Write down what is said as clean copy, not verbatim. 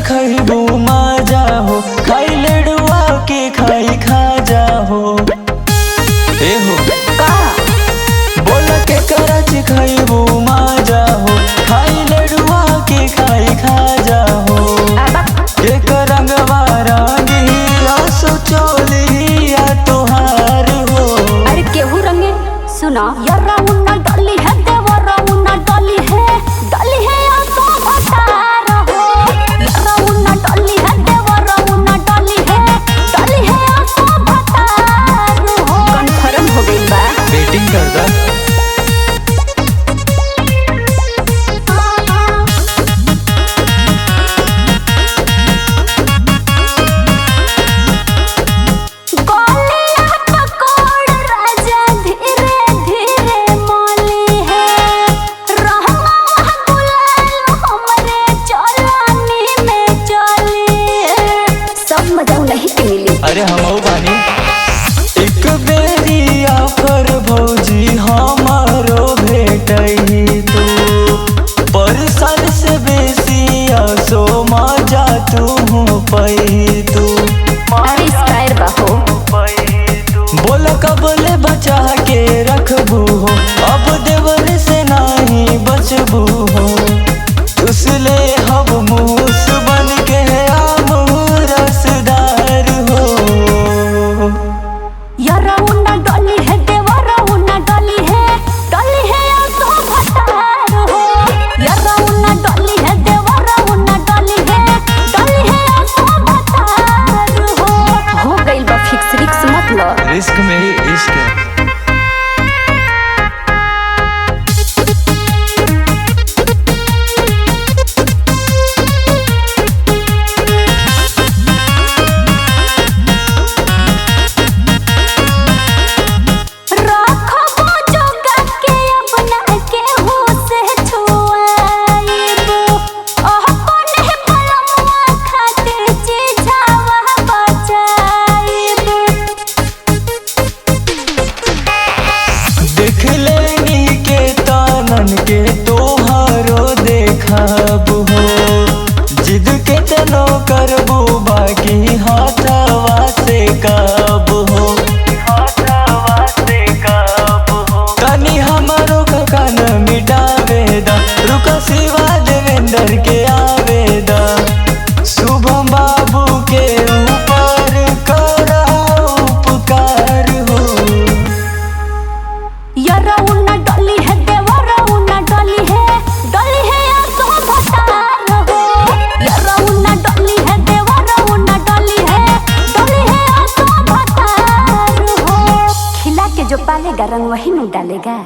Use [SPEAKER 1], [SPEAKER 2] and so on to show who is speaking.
[SPEAKER 1] चिखैबू माजा हो, खाई लड़ुआ के खाई खा जा हो। ए हो
[SPEAKER 2] का
[SPEAKER 1] बोल के करा चिखैबू माजा हो, खाई लड़ुआ के खाई खा जा हो। एक रंगवा रंगिया सोचोलिया तोहार हो।
[SPEAKER 2] अरे केहू रंगे सुना यारा उन्ना डाली है देवरा उन्ना डाली है आसो भतार हो। यारा उन्ना डाली है देवरा उन्ना डाली है आसो भतार हो। कन्फर्म हो गई बा
[SPEAKER 1] वेटिंग कर दा। अरे हम बानी एक बेरी आफर भौजी हमारो भेटही तू, पर साल से बेसी आसो मजा तू पही तू।
[SPEAKER 2] अरे स्टाइल बाहो
[SPEAKER 1] बोल कबले बचा के रखबू हो, अब देवर से नहीं बचबू हो। उसले हब मूस बन के आम रसदार हो।
[SPEAKER 2] यारा उन्ना डाली है देवरा उन्ना डाली है आसो भतार हो। यारा उन्ना डाली है देवरा उन्ना डाली है आसो भतार हो गइल बा फिक्स रिक्स मत लो।
[SPEAKER 1] रिस्क में ही इश्क है। के तोहारो देखब हो, जिद के तनो करबू बाकी हाथवा से कब हो। तनी हमारो कान मिटावे दा, रुका सिवा देवेंद्र के आवेदा। शुभम बाबू के ऊपर करा उपकार हो।
[SPEAKER 2] यारा उन्ना डाली है देवरा उन्ना डाली है आसो भतार हो। यारा उन्ना डाली है देवरा उन्ना डाली है आसो भतार हो। खिला के जो पालेगा रंग वही नहीं डालेगा।